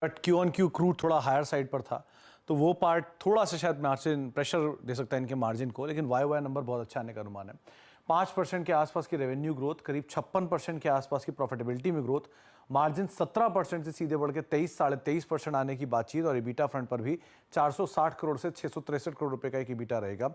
But Q on Q crude थोड़ा higher side पर था, तो वो पार्ट थोड़ा सा शायद मार्जिन प्रेशर दे सकता है इनके मार्जिन को, लेकिन वाई वाई नंबर बहुत अच्छा आने का अनुमान है। 5% के आसपास की रेवेन्यू ग्रोथ, करीब 56% के आसपास की प्रॉफिटेबिलिटी में ग्रोथ, मार्जिन 17% से सीधे बढ़ के 23 साढ़े 23% आने की बातचीत, और ईबीटा फ्रंट पर भी 460 करोड़ से 663 करोड़ रुपए का एक ईबीटा रहेगा।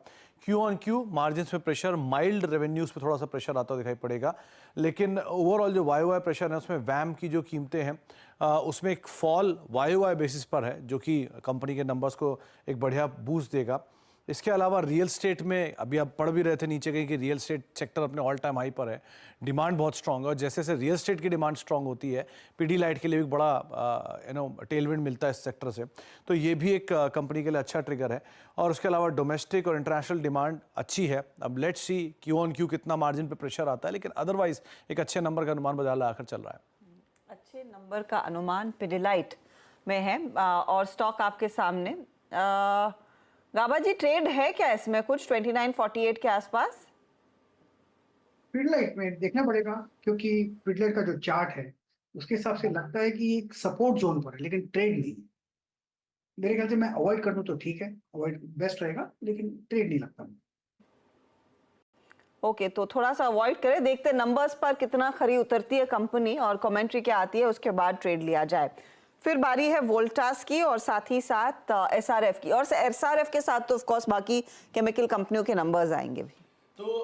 क्यू ऑन क्यू मार्जिन में प्रेशर, माइल्ड रेवेन्यूज पे थोड़ा सा प्रेशर आता हुआ दिखाई पड़ेगा, लेकिन ओवरऑल जो वाई वाई प्रेशर है उसमें वैम की जो कीमतें हैं उसमें एक फॉल वाई वाई बेसिस पर है, जो कि कंपनी के नंबर्स को एक बढ़िया बूस्ट देगा। इसके अलावा रियल स्टेट में अभी आप पढ़ भी रहे थे नीचे कहीं कि रियल स्टेट सेक्टर अपने ऑल टाइम हाई पर है, डिमांड बहुत स्ट्रांग है, और जैसे जैसे रियल स्टेट की डिमांड स्ट्रांग होती है पीडीलाइट के लिए भी बड़ा टेलविंड मिलता है इस सेक्टर से, तो ये भी एक कंपनी के लिए अच्छा ट्रिगर है। और उसके अलावा डोमेस्टिक और इंटरनेशनल डिमांड अच्छी है। अब let's see Q on Q कितना मार्जिन पे प्रेशर आता है, लेकिन अदरवाइज एक अच्छे नंबर का अनुमान बाजार आकर चल रहा है। अच्छे नंबर का अनुमान पिडिलाइट में है और स्टॉक आपके सामने। गाबा जी, ट्रेड है क्या इसमें कुछ 2948 के आसपास? पिडिलाइट में देखना पड़ेगा, क्योंकि पिडिलाइट का जो चार्ट है उसके हिसाब से लगता है कि एक सपोर्ट जोन पर है, लेकिन ट्रेड नहीं। मेरे ख्याल से मैं अवॉइड कर दूं तो ठीक है, अवॉइड बेस्ट रहेगा, लेकिन ट्रेड नहीं लगता। ओके, तो थोड़ा सा अवॉइड करें, देखते नंबर्स पर कितना खरी उतरती है कंपनी और कमेंट्री क्या आती है, उसके बाद ट्रेड लिया जाए। फिर बारी है वोल्टास की और साथ ही साथ एसआरएफ की, और एसआरएफ के साथ तो ऑफ कोर्स बाकी केमिकल कंपनियों के नंबर्स आएंगे भी। तो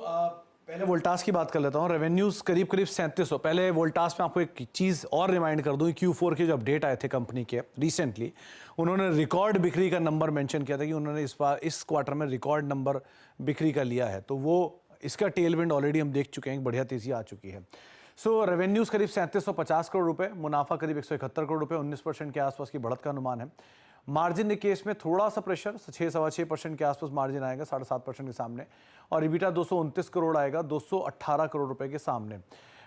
पहले वोल्टास की बात कर लेता हूँ। रेवेन्यूज करीब करीब 3700। पहले वोल्टास में आपको एक चीज़ और रिमाइंड कर दूँ, Q4 के जो अपडेट आए थे कंपनी के रिसेंटली, उन्होंने रिकॉर्ड बिक्री का नंबर मेंशन किया था कि उन्होंने इस क्वार्टर में रिकॉर्ड नंबर बिक्री का लिया है, तो वो इसका टेलविंड ऑलरेडी हम देख चुके हैं, बढ़िया तेजी आ चुकी है। सो रेवेन्यूज करीब 3750 करोड़ रुपए, मुनाफा करीब 171 करोड़ रुपए, 19% के आसपास की बढ़त का अनुमान है। मार्जिन के केस में थोड़ा सा प्रेशर, 6-6.25% के आसपास मार्जिन आएगा, 7.5% के सामने, और ईबीटा 229 करोड़ आएगा, 218 करोड़ रुपए के सामने।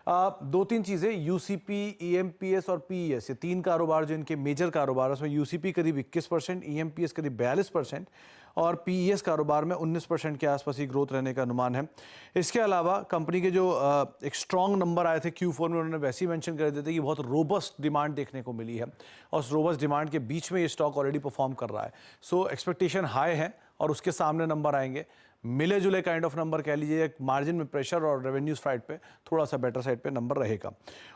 दो तीन चीज़ें, यूसीपी, ईएमपीएस और पीईएस, ये तीन कारोबार जो इनके मेजर कारोबार है, उसमें यूसीपी करीब 21%, ईएमपीएस करीब 42% और पीईएस कारोबार में 19% के आसपास ही ग्रोथ रहने का अनुमान है। इसके अलावा कंपनी के जो एक स्ट्रॉन्ग नंबर आए थे Q4 में, उन्होंने वैसे ही मेंशन कर दिए थे कि बहुत रोबस्ट डिमांड देखने को मिली है, और उस रोबस्ट डिमांड के बीच में ये स्टॉक ऑलरेडी परफॉर्म कर रहा है। सो एक्सपेक्टेशन हाई है और उसके सामने नंबर आएंगे, मिले जुले काइंड ऑफ नंबर कह लीजिए, साइड में प्रेशर और रेवेन्यू साइड पे थोड़ा सा बेटर साइड पे नंबर रहेगा।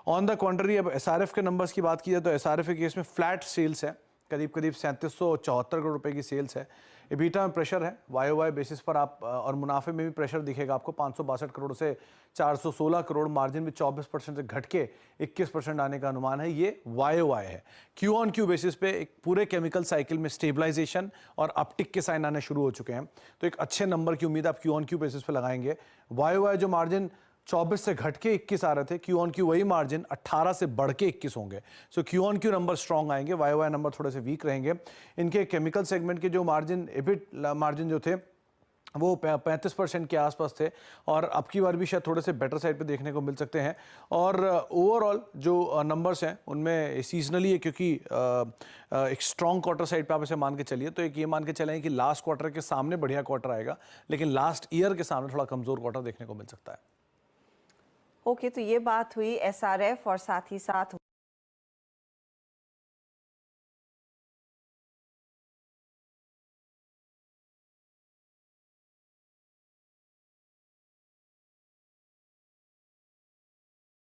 ऑन द कॉन्ट्री, अब एसआरएफ के नंबर्स की बात की जाए तो एसआरएफ के केस में फ्लैट सेल्स है, करीब करीब 3774 करोड़ रुपए की सेल्स है। ईबीटा में प्रेशर है वाई वाई बेसिस पर, आप और मुनाफे में भी प्रेशर दिखेगा आपको, 562 करोड़ से 416 करोड़, मार्जिन भी 24% से घट के 21% आने का अनुमान है। ये वाई वाई है। क्यू ऑन क्यू बेसिस पे एक पूरे केमिकल साइकिल में स्टेबलाइजेशन और अपटिक के साइन आने शुरू हो चुके हैं, तो एक अच्छे नंबर की उम्मीद आप क्यू ऑन क्यू बेसिस पे लगाएंगे। वाई वाई जो मार्जिन 24 से घट के 21 आ रहे थे, क्यू ऑन क्यू वही मार्जिन 18 से बढ़ के 21 होंगे। So Q on Q number strong आएंगे, वाई वाई नंबर थोड़े से वीक रहेंगे। इनके केमिकल सेगमेंट के जो मार्जिन, एबिट मार्जिन जो थे वो 35% के आसपास थे, और अब की बार भी शायद थोड़े से बेटर साइड पे देखने को मिल सकते हैं। और ओवरऑल जो नंबर्स हैं उनमें सीजनली है, क्योंकि एक स्ट्रॉन्ग क्वार्टर साइड पे आप इसे मान के चलिए, तो एक ये मान के चलें कि लास्ट क्वार्टर के सामने बढ़िया क्वार्टर आएगा, लेकिन लास्ट ईयर के सामने थोड़ा कमज़ोर क्वार्टर देखने को मिल सकता है। ओके, तो ये बात हुई एसआरएफ और साथ ही साथ